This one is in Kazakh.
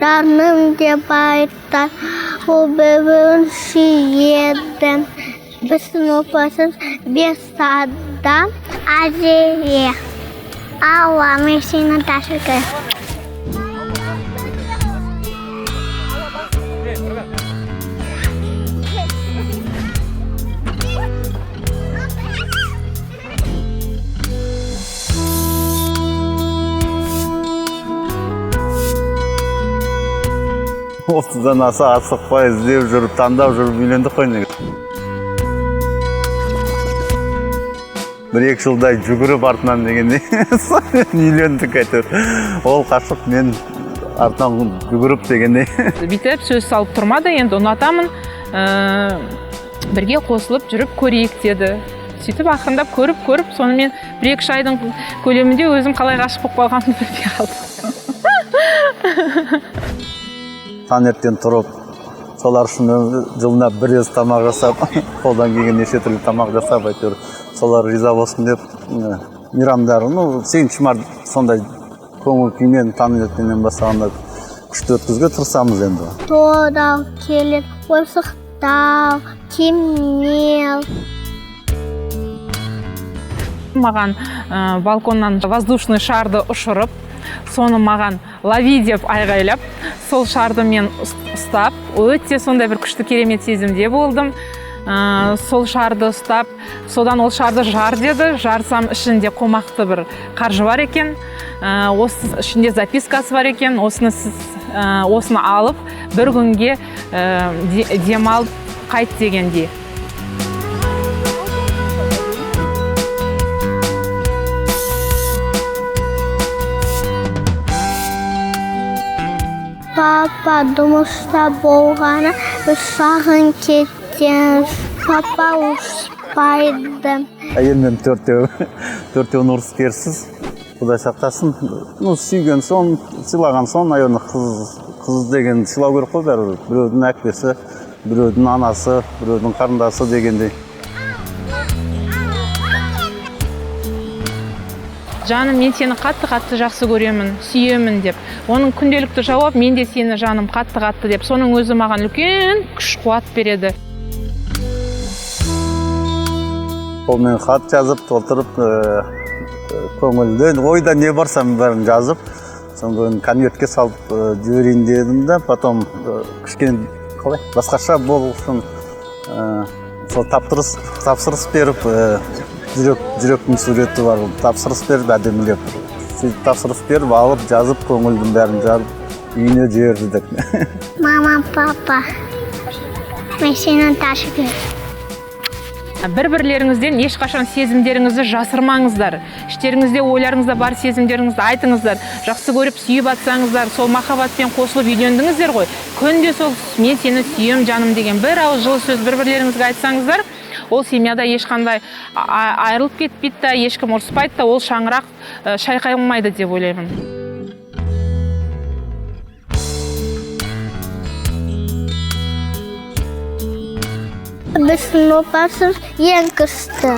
Жаным деп айтар, ол бөбегін сүйеді. Біздің отбасымыз Бесада Азия. Алла, мен сені тәшіргі. Отыздан аса асықпай іздеп жүріп, таңдап жүріп үйлендік қой неге. Бір-екі жылдай жүгіріп артынан дегенде үйлендік әйтеуір. Ол қашып, мен артынан жүгіріп дегенде. Бүйтіп сөз салып тұрмады, енді ұнатамын, бірге қосылып жүріп көрейік деді. Сөйтіп ақырындап көріп, сонымен бір-екі айдың көлемінде өзім қалай ғашық болып қалғанымды білмей қалдым. Таңертең тұрып, солар үшін жылына бір рет тамақ жасап, қолдан келген неше түрлі тамақ жасап, әйтеуір солар риза болсын деп, мейрамдары, сегізінші март сондай көңіл күймен таңертеңнен бастағанда күшті өткізуге тырысамыз енді. Тойлау келеді, ойсықтау, кемел. Маған балконнан воздушный шарды ұшырып, соны маған лови деп айғайлап, сол шарды мен ұстап, өте сондай бір күшті керемет сезімде болдым. Сол шарды ұстап, содан ол шарды жар деді, жарсам ішінде қомақты бір қаржы бар екен, ішінде запискасы бар екен, осыны алып, бір күнге демалып қайт дегенде. Папа жұмыста болғаны сағын кетеміз. Папа ұшпайды. Әйелмен төртеуін ұрыс-керсіз, Құдай сақтасын. Сүйген сон, сыйлаған сон, айырны қыз деген сыйлау керек қой бәрі. Біреудің әкпесі, біреудің анасы, біреудің қарындасы дегендей. Жаным, мен сені қатты жақсы көремін, сүйемін деп. Оның күнделікті жауап, мен де сені жаным қатты деп. Соның өзі маған үлкен күш қуат береді. Ол мен хат жазып, толтырып, көңілден, ойда не барсам бәрін жазып, соң конвертке салып жіберейін дедім да, потом кішкене басқаша болу үшін сол тапсырыс беріп, жүректің суреті бар, тапсырыс беріп, әдемілеп. Тапсырыс беріп, алып, жазып, көңілдің бәрін жарып, үйіне жібердік. Мама, папа, мен сені тәшіргі. Бір-бірлеріңізден ешқашан сезімдеріңізді жасырмаңыздар. Іштеріңізде ойларыңызда бар сезімдеріңізді айтыңыздар. Жақсы көріп, сүйіп атсаңыздар, сол махаббатпен қосылып үйлендіңіздер ғой. Күнде сол мен сені сүйем жаным деген бір ауыз жылы сөз бір-бірлеріңізге айтсаңыздар, ол семьяда ешқандай айырылып кетпейді да, ешкім ұрыспайды да, ол шаңырақ шайқалмайды деп ойлаймын. Біздің отбасымыз ең күшті.